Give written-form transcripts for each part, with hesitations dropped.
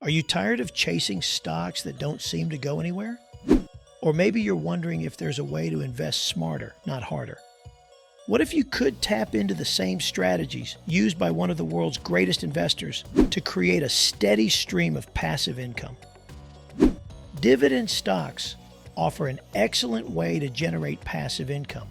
Are you tired of chasing stocks that don't seem to go anywhere? Or maybe you're wondering if there's a way to invest smarter, not harder. What if you could tap into the same strategies used by one of the world's greatest investors to create a steady stream of passive income? Dividend stocks offer an excellent way to generate passive income.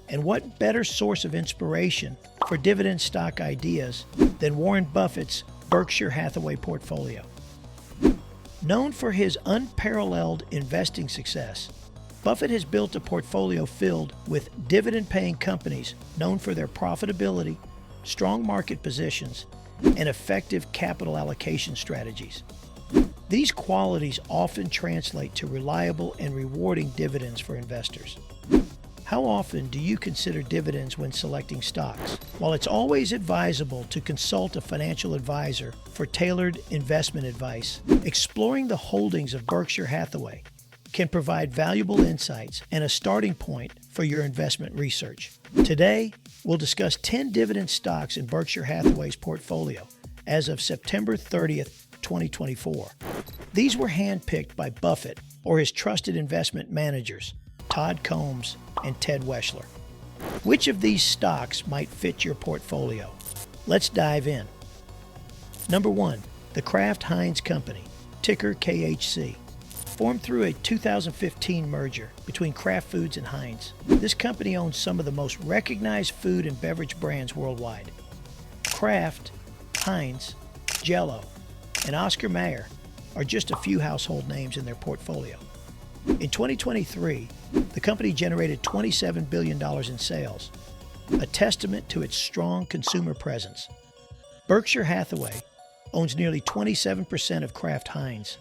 And what better source of inspiration for dividend stock ideas than Warren Buffett's Berkshire Hathaway portfolio? Known for his unparalleled investing success, Buffett has built a portfolio filled with dividend-paying companies known for their profitability, strong market positions, and effective capital allocation strategies. These qualities often translate to reliable and rewarding dividends for investors. How often do you consider dividends when selecting stocks? While it's always advisable to consult a financial advisor for tailored investment advice, exploring the holdings of Berkshire Hathaway can provide valuable insights and a starting point for your investment research. Today, we'll discuss 10 dividend stocks in Berkshire Hathaway's portfolio as of September 30th, 2024. These were handpicked by Buffett or his trusted investment managers, Todd Combs and Ted Weschler. Which of these stocks might fit your portfolio? Let's dive in. Number 1, the Kraft Heinz Company, ticker KHC. Formed through a 2015 merger between Kraft Foods and Heinz, this company owns some of the most recognized food and beverage brands worldwide. Kraft, Heinz, Jell-O, and Oscar Mayer are just a few household names in their portfolio. In 2023, the company generated $27 billion in sales, a testament to its strong consumer presence. Berkshire Hathaway owns nearly 27% of Kraft Heinz,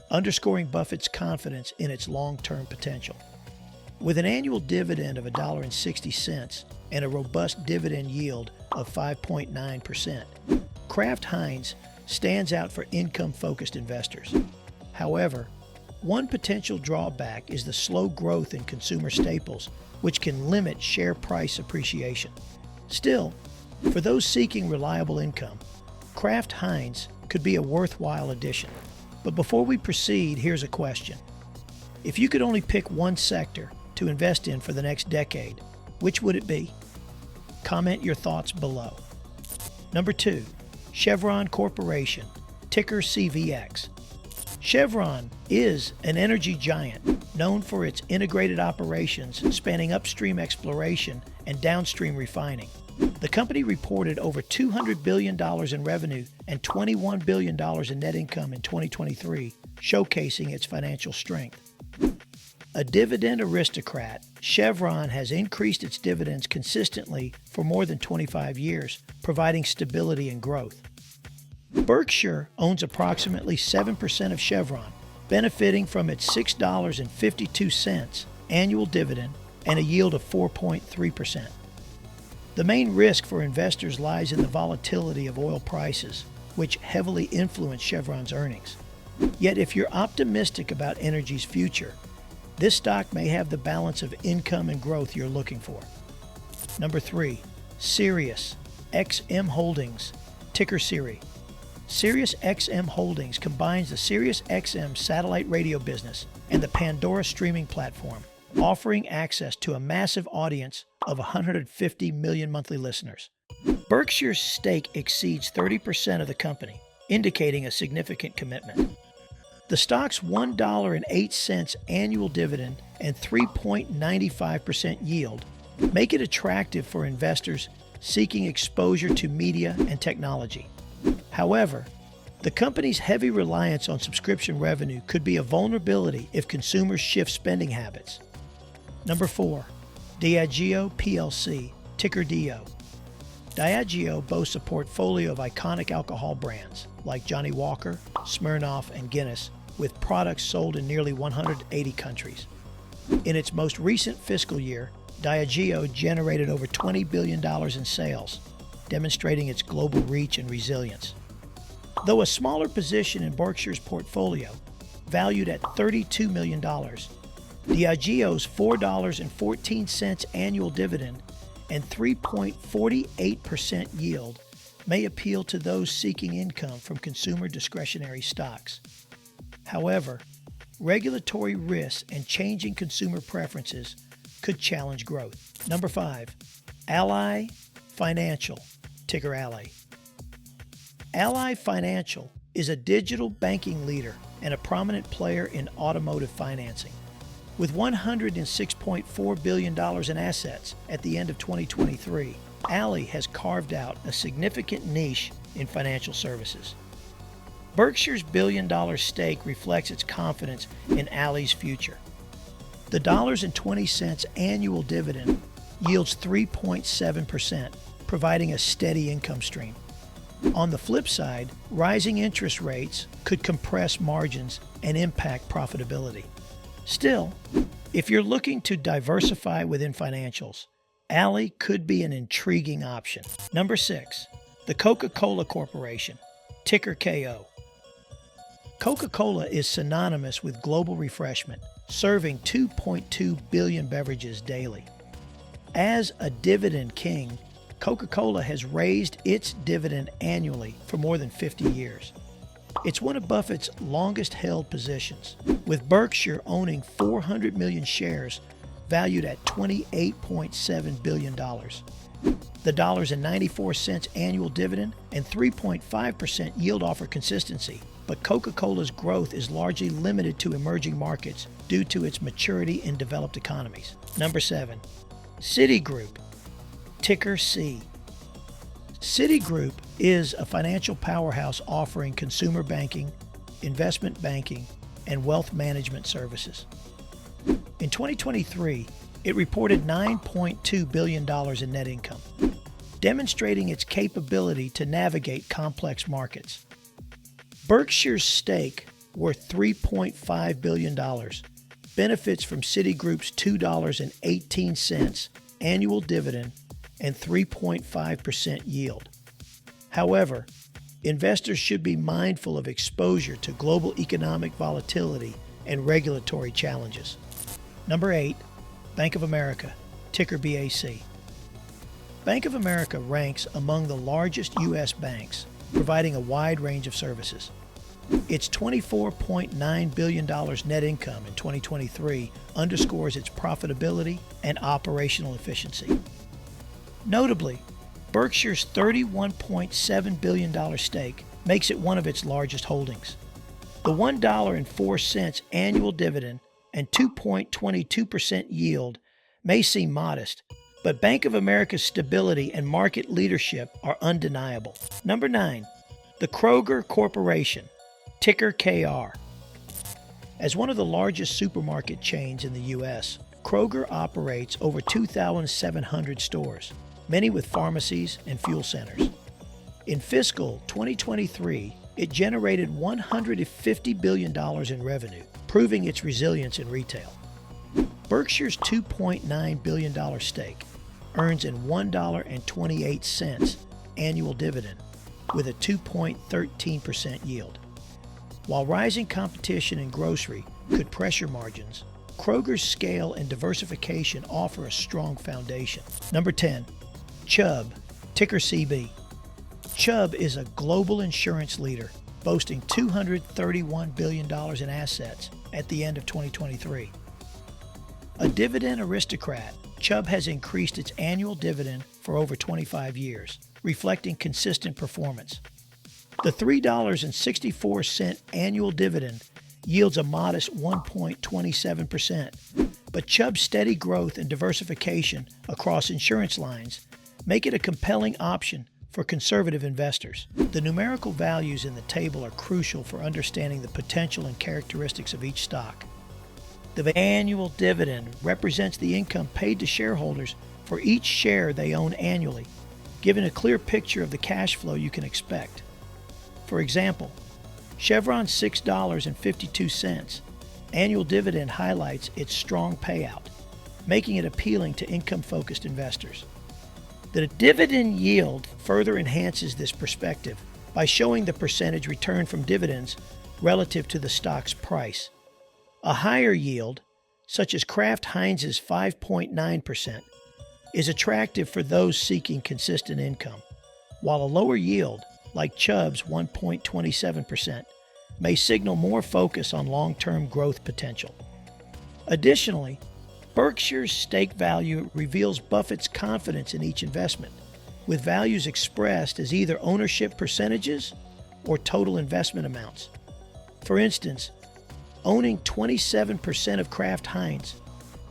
underscoring Buffett's confidence in its long-term potential. With an annual dividend of $1.60 and a robust dividend yield of 5.9%, Kraft Heinz stands out for income-focused investors. However, one potential drawback is the slow growth in consumer staples, which can limit share price appreciation. Still, for those seeking reliable income, Kraft Heinz could be a worthwhile addition. But before we proceed, here's a question. If you could only pick one sector to invest in for the next decade, which would it be? Comment your thoughts below. Number 2, Chevron Corporation, ticker CVX. Chevron is an energy giant known for its integrated operations spanning upstream exploration and downstream refining. The company reported over $200 billion in revenue and $21 billion in net income in 2023, showcasing its financial strength. A dividend aristocrat, Chevron has increased its dividends consistently for more than 25 years, providing stability and growth. Berkshire owns approximately 7% of Chevron, benefiting from its $6.52 annual dividend and a yield of 4.3%. The main risk for investors lies in the volatility of oil prices, which heavily influence Chevron's earnings. Yet if you're optimistic about energy's future, this stock may have the balance of income and growth you're looking for. Number 3, Sirius XM Holdings, ticker SIRI. Sirius XM Holdings combines the Sirius XM satellite radio business and the Pandora streaming platform, offering access to a massive audience of 150 million monthly listeners. Berkshire's stake exceeds 30% of the company, indicating a significant commitment. The stock's $1.08 annual dividend and 3.95% yield make it attractive for investors seeking exposure to media and technology. However, the company's heavy reliance on subscription revenue could be a vulnerability if consumers shift spending habits. Number 4, Diageo plc, ticker DIO. Diageo boasts a portfolio of iconic alcohol brands like Johnnie Walker, Smirnoff, and Guinness, with products sold in nearly 180 countries. In its most recent fiscal year, Diageo generated over $20 billion in sales, demonstrating its global reach and resilience. Though a smaller position in Berkshire's portfolio, valued at $32 million, Diageo's $4.14 annual dividend and 3.48% yield may appeal to those seeking income from consumer discretionary stocks. However, regulatory risks and changing consumer preferences could challenge growth. Number 5, Ally Financial, ticker Ally. Ally Financial is a digital banking leader and a prominent player in automotive financing. With $106.4 billion in assets at the end of 2023, Ally has carved out a significant niche in financial services. Berkshire's billion-dollar stake reflects its confidence in Ally's future. The $1.20 annual dividend yields 3.7%, providing a steady income stream. On the flip side, rising interest rates could compress margins and impact profitability. Still, if you're looking to diversify within financials, Ally could be an intriguing option. Number 6, the Coca-Cola Corporation, ticker KO. Coca-Cola is synonymous with global refreshment, serving 2.2 billion beverages daily. As a dividend king, Coca-Cola has raised its dividend annually for more than 50 years. It's one of Buffett's longest-held positions, with Berkshire owning 400 million shares valued at $28.7 billion. The $1.94 annual dividend and 3.5% yield offer consistency, but Coca-Cola's growth is largely limited to emerging markets due to its maturity in developed economies. Number 7, Citigroup, ticker C. Citigroup is a financial powerhouse offering consumer banking, investment banking, and wealth management services. In 2023, it reported $9.2 billion in net income, demonstrating its capability to navigate complex markets. Berkshire's stake, worth $3.5 billion, benefits from Citigroup's $2.18 annual dividend and 3.5% yield. However, investors should be mindful of exposure to global economic volatility and regulatory challenges. Number 8, Bank of America, ticker BAC. Bank of America ranks among the largest U.S. banks, providing a wide range of services. Its $24.9 billion net income in 2023 underscores its profitability and operational efficiency. Notably, Berkshire's $31.7 billion stake makes it one of its largest holdings. The $1.04 annual dividend and 2.22% yield may seem modest, but Bank of America's stability and market leadership are undeniable. Number 9, the Kroger Corporation, ticker KR. As one of the largest supermarket chains in the U.S., Kroger operates over 2,700 stores, many with pharmacies and fuel centers. In fiscal 2023, it generated $150 billion in revenue, proving its resilience in retail. Berkshire's $2.9 billion stake earns an $1.28 annual dividend with a 2.13% yield. While rising competition in grocery could pressure margins, Kroger's scale and diversification offer a strong foundation. Number 10, Chubb, ticker CB. Chubb is a global insurance leader, boasting $231 billion in assets at the end of 2023. A dividend aristocrat, Chubb has increased its annual dividend for over 25 years, reflecting consistent performance. The $3.64 annual dividend yields a modest 1.27%, but Chubb's steady growth and diversification across insurance lines make it a compelling option for conservative investors. The numerical values in the table are crucial for understanding the potential and characteristics of each stock. The annual dividend represents the income paid to shareholders for each share they own annually, giving a clear picture of the cash flow you can expect. For example, Chevron's $6.52 annual dividend highlights its strong payout, making it appealing to income-focused investors. The dividend yield further enhances this perspective by showing the percentage return from dividends relative to the stock's price. A higher yield, such as Kraft Heinz's 5.9%, is attractive for those seeking consistent income. while a lower yield, like Chubb's 1.27%, may signal more focus on long-term growth potential. Additionally, Berkshire's stake value reveals Buffett's confidence in each investment, with values expressed as either ownership percentages or total investment amounts. For instance, owning 27% of Kraft Heinz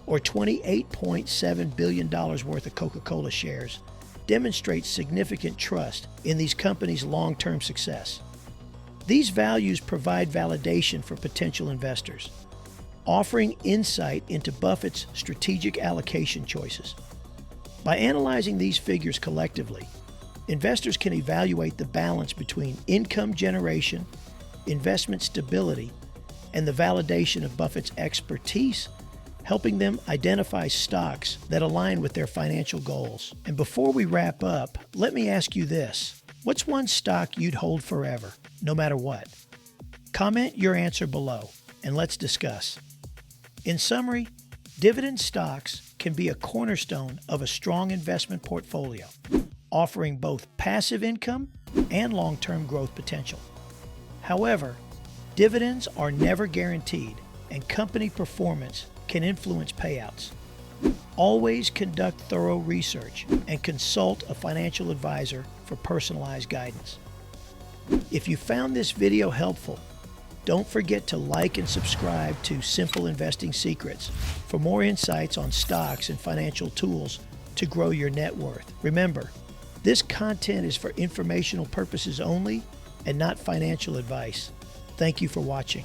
or $28.7 billion worth of Coca-Cola shares demonstrates significant trust in these companies' long-term success. These values provide validation for potential investors, offering insight into Buffett's strategic allocation choices. By analyzing these figures collectively, investors can evaluate the balance between income generation, investment stability, and the validation of Buffett's expertise, helping them identify stocks that align with their financial goals. And before we wrap up, let me ask you this. What's one stock you'd hold forever, no matter what? Comment your answer below, and let's discuss. In summary, dividend stocks can be a cornerstone of a strong investment portfolio, offering both passive income and long-term growth potential. However, dividends are never guaranteed, and company performance can influence payouts. Always conduct thorough research and consult a financial advisor for personalized guidance. If you found this video helpful, don't forget to like and subscribe to Simple Investing Secrets for more insights on stocks and financial tools to grow your net worth. Remember, this content is for informational purposes only and not financial advice. Thank you for watching.